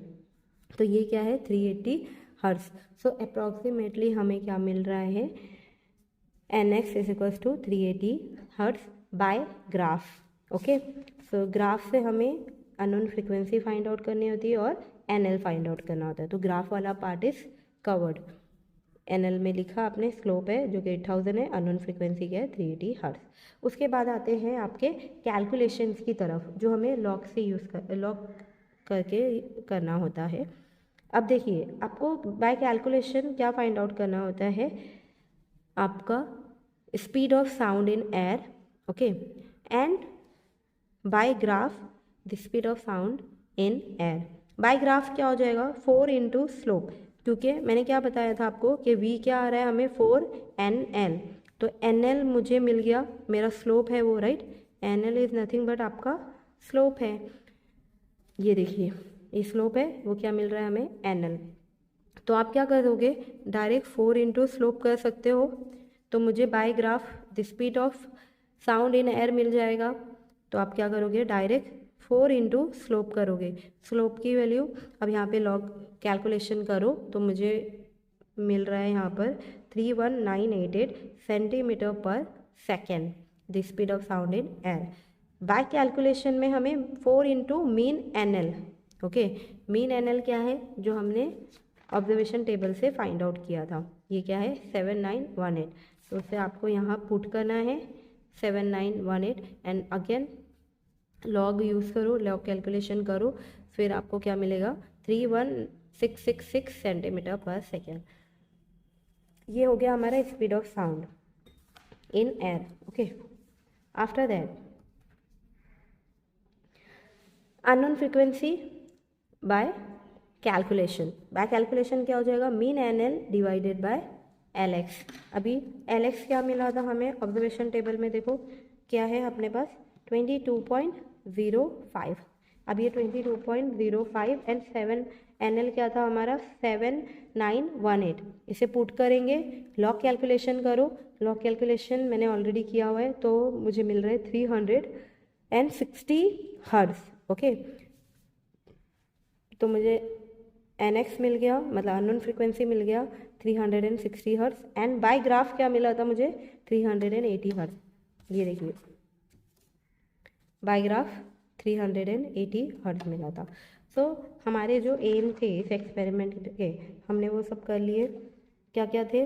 Speaker 1: तो ये क्या है 380 हर्ट्ज। सो अप्रॉक्सीमेटली हमें क्या मिल रहा है, NX is equals to 380 hertz by graph, okay. So graph से हमें अननोन फ्रिक्वेंसी फाइंड आउट करनी होती है और NL फाइंड आउट करना होता है। तो ग्राफ वाला पार्ट इज कवर्ड, NL में लिखा आपने स्लोप है जो कि 8000 है, अननोन फ्रिक्वेंसी क्या है 380 हर्ट्ज। उसके बाद आते हैं आपके कैलकुलेशंस की तरफ, जो हमें लॉग से लॉग करके करना होता है। अब देखिए आपको बाय कैलकुलेशन क्या फाइंड आउट करना होता है, आपका speed of sound in air, okay, and by graph the speed of sound in air. By graph क्या हो जाएगा 4 इंटू स्लोप, क्योंकि मैंने क्या बताया था आपको कि v क्या आ रहा है हमें 4NL, तो NL मुझे मिल गया, मेरा स्लोप है वो, right, NL is nothing but आपका स्लोप है। ये देखिए ये स्लोप है, वो क्या मिल रहा है हमें NL। तो आप क्या करोगे, डायरेक्ट 4 इंटू स्लोप कर सकते हो, तो मुझे by graph the speed of sound in air मिल जाएगा। तो आप क्या करोगे, डायरेक्ट 4 इंटू स्लोप करोगे, स्लोप की वैल्यू अब यहाँ पे लॉग कैलकुलेशन करो, तो मुझे मिल रहा है यहाँ पर 31988 centimetre per second the speed of sound in air. By calculation में हमें 4 into mean NL, okay, mean NL क्या है जो हमने ऑब्जर्वेशन टेबल से फाइंड आउट किया था, ये क्या है 7918, तो उसे आपको यहाँ पुट करना है 7918 एंड अगेन लॉग यूज़ करो, लॉग कैलकुलेशन करो, फिर आपको क्या मिलेगा 31666 सेंटीमीटर पर सेकेंड। ये हो गया हमारा speed of sound in air, okay. After that unknown frequency by calculation, by calculation क्या हो जाएगा mean NL divided by LX। अभी LX क्या मिला था हमें ऑब्जर्वेशन टेबल में, देखो क्या है अपने पास 22.05, अब ये 22.05 एंड 7 NL क्या था हमारा 7918। इसे पुट करेंगे, लॉग कैलकुलेशन करो। लॉग कैलकुलेशन मैंने ऑलरेडी किया हुआ है, तो मुझे मिल रहे 360 हर्ट्ज। ओके, तो मुझे NX मिल गया, मतलब अननोन फ्रीक्वेंसी मिल गया 360 हर्ट्ज। एंड बाय ग्राफ क्या मिला था मुझे 380 हर्ट्ज। ये देखिए बाय ग्राफ 380 हर्ट्ज मिला था। सो हमारे जो एम थे इस एक्सपेरिमेंट के, हमने वो सब कर लिए। क्या क्या थे?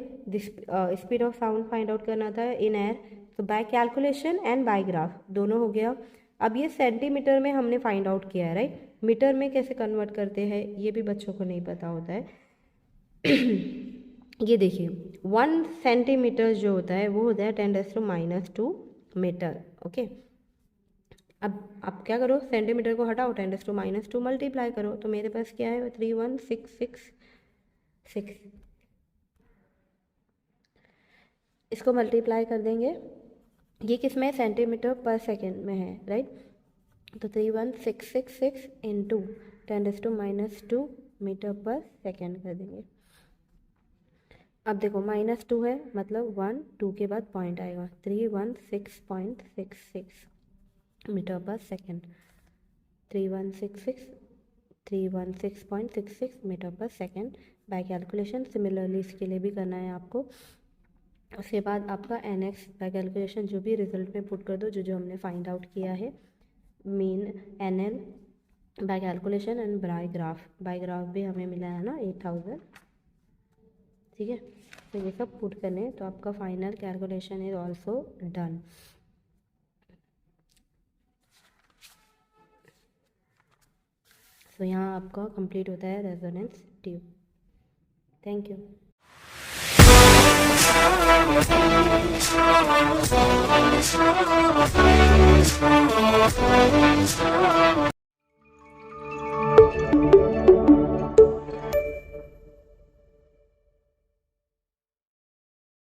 Speaker 1: Speed of sound find out करना था इन एयर, तो by calculation and by graph दोनों हो गया। अब ये सेंटीमीटर में हमने फाइंड आउट किया है, राइट। मीटर में कैसे कन्वर्ट करते हैं ये भी बच्चों को नहीं पता होता है। ये देखिए 1 सेंटीमीटर जो होता है वो होता है 10⁻² मीटर। ओके, अब आप क्या करो, सेंटीमीटर को हटाओ, 10⁻² मल्टीप्लाई करो, तो मेरे पास क्या है 31666। इसको मल्टीप्लाई कर देंगे, ये किस में सेंटीमीटर पर सेकेंड में है, राइट। तो 31666 इंटू 10⁻² मीटर पर सेकेंड कर देंगे। अब देखो -2 है, मतलब 1 2 के बाद पॉइंट आएगा, 316.66 मीटर पर सेकेंड। 316.66 मीटर पर सेकेंड बाय कैलकुलेशन। सिमिलरली इसके लिए भी करना है आपको। उसके बाद आपका NX बाय कैलकुलेशन जो भी रिजल्ट में पुट कर दो, जो जो हमने फाइंड आउट किया है, mean NL by calculation and by graph भी हमें मिला है ना 8000। ठीक है, तो ये सब पुट करने, तो आपका final calculation is also done. तो यहाँ आपका कंप्लीट होता है रेजोनेंस ट्यूब। Thank you.